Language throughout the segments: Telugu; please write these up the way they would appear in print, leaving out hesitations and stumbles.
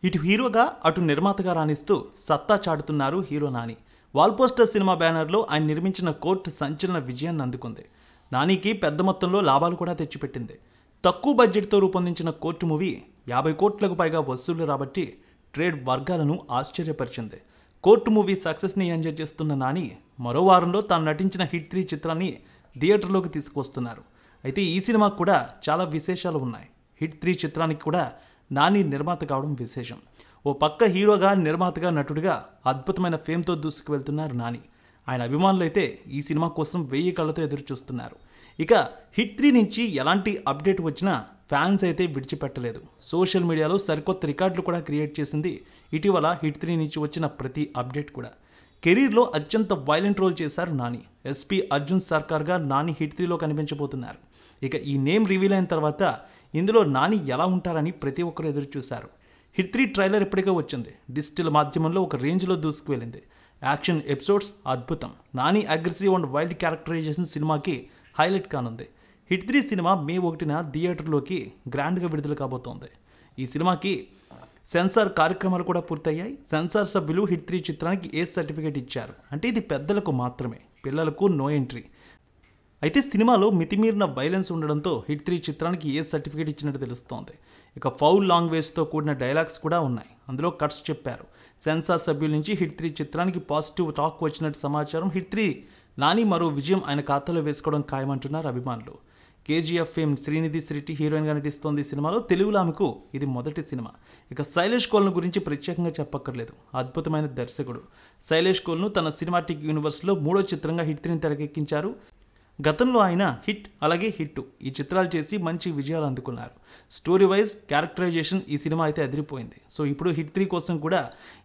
ఇటు హీరోగా అటు నిర్మాతగా రాణిస్తూ సత్తా చాటుతున్నారు hero Nani. Wall poster cinema బ్యానర్లో ఆయన నిర్మించిన కోర్ట్ సంచలన విజయాన్ని అందుకుంది. నానికి పెద్ద మొత్తంలో లాభాలు కూడా తెచ్చిపెట్టింది. తక్కువ బడ్జెట్తో రూపొందించిన కోర్టు మూవీ 50 కోట్లకు పైగా వసూళ్లు రాబట్టి ట్రేడ్ వర్గాలను ఆశ్చర్యపరిచింది. కోర్టు మూవీ సక్సెస్ని ఎంజాయ్ చేస్తున్న నాని మరో వారంలో తాను నటించిన హిట్ 3 చిత్రాన్ని థియేటర్లోకి తీసుకువస్తున్నారు. అయితే ఈ సినిమాకు కూడా చాలా విశేషాలు ఉన్నాయి. హిట్ 3 చిత్రానికి కూడా నాని నిర్మాత కావడం విశేషం. ఓ పక్క హీరోగా, నిర్మాతగా, నటుడిగా అద్భుతమైన ఫేమ్తో దూసుకు వెళ్తున్నారు నాని. ఆయన అభిమానులైతే ఈ సినిమా కోసం 1000 కళ్ళతో ఎదురు చూస్తున్నారు. ఇక హిట్ 3 నుంచి ఎలాంటి అప్డేట్ వచ్చినా ఫ్యాన్స్ అయితే విడిచిపెట్టలేదు. సోషల్ మీడియాలో సరికొత్త రికార్డులు కూడా క్రియేట్ చేసింది ఇటీవల హిట్ 3 నుంచి వచ్చిన ప్రతి అప్డేట్ కూడా. కెరీర్లో అత్యంత వైలెంట్ రోల్ చేశారు నాని. ఎస్పీ అర్జున్ సర్కార్గా నాని హిట్ 3లో కనిపించబోతున్నారు. ఇక ఈ నేమ్ రివీల్ అయిన తర్వాత ఇందులో నాని ఎలా ఉంటారని ప్రతి ఒక్కరు ఎదురు చూశారు. హిట్ 3 ట్రైలర్ ఇప్పటికే వచ్చింది. డిజిటల్ మాధ్యమంలో ఒక రేంజ్లో దూసుకు వెళ్ళింది. యాక్షన్ ఎపిసోడ్స్ అద్భుతం. Nani aggressive and wild characterization సినిమాకి హైలైట్ కానుంది. హిట్ 3 సినిమా మే 1న థియేటర్లోకి గ్రాండ్గా విడుదల కాబోతోంది. ఈ సినిమాకి సెన్సార్ కార్యక్రమాలు కూడా పూర్తయ్యాయి. సెన్సార్ సభ్యులు హిట్ 3 చిత్రానికి ఏ సర్టిఫికేట్ ఇచ్చారు. అంటే ఇది పెద్దలకు మాత్రమే, పిల్లలకు నో ఎంట్రీ. అయితే సినిమాలో మితిమీరిన వైలెన్స్ ఉండడంతో హిట్ 3 చిత్రానికి ఏ సర్టిఫికేట్ ఇచ్చినట్టు తెలుస్తోంది. ఇక ఫౌల్ లాంగ్వేజ్తో కూడిన డైలాగ్స్ కూడా ఉన్నాయి. అందులో కట్స్ చెప్పారు. సెన్సార్ సభ్యుల నుంచి హిట్ 3 చిత్రానికి పాజిటివ్ టాక్ వచ్చినట్టు సమాచారం. హిట్ 3 నాని మరో విజయం ఆయన ఖాతాలో వేసుకోవడం ఖాయమంటున్నారు అభిమానులు. కేజీఎఫ్ ఫేమ్ శ్రీనిధి శెట్టి హీరోయిన్గా నటిస్తోంది. ఈ సినిమాలో తెలుగులో ఆమెకు ఇది మొదటి సినిమా. ఇక శైలేష్ కోల్ను గురించి ప్రత్యేకంగా చెప్పక్కర్లేదు. అద్భుతమైన దర్శకుడు. శైలేష్ కోల్ను తన సినిమాటిక్ యూనివర్స్లో 3వ చిత్రంగా హిట్ 3ని తెరకెక్కించారు. గతంలో ఆయన హిట్, అలాగే హిట్ ఈ చిత్రాలు చేసి మంచి విజయాలు అందుకున్నారు. స్టోరీ వైజ్, క్యారెక్టరైజేషన్ ఈ సినిమా అయితే అదిరిపోయింది. సో ఇప్పుడు హిట్ 3 కోసం కూడా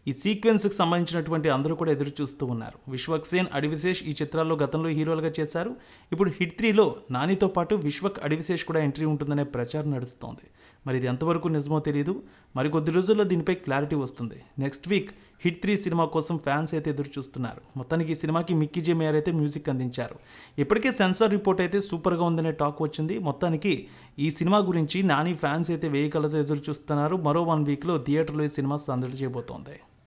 ఈ సీక్వెన్స్కి సంబంధించినటువంటి అందరూ కూడా ఎదురు చూస్తూ ఉన్నారు. విశ్వక్ సేన్, అడివిశేష్ ఈ చిత్రాల్లో గతంలో హీరోలుగా చేశారు. ఇప్పుడు హిట్ 3లో నానితో పాటు విశ్వక్, అడివిశేష్ కూడా ఎంట్రీ ఉంటుందనే ప్రచారం నడుస్తోంది. మరి ఇది ఎంతవరకు నిజమో తెలియదు. మరికొద్ది రోజుల్లో దీనిపై క్లారిటీ వస్తుంది. నెక్స్ట్ వీక్ హిట్ 3 సినిమా కోసం ఫ్యాన్స్ అయితే ఎదురు చూస్తున్నారు. మొత్తానికి ఈ సినిమాకి మిక్కీ జే మేయర్ అయితే మ్యూజిక్ అందించారు. ఇప్పటికే సెన్సార్ రిపోర్ట్ అయితే సూపర్గా ఉందనే టాక్ వచ్చింది. మొత్తానికి ఈ సినిమా గురించి నాని ఫ్యాన్స్ అయితే 1000 కళ్ళతో ఎదురు చూస్తున్నారు. మరో 1 వీక్లో థియేటర్లో ఈ సినిమా సందడి చేయబోతోంది.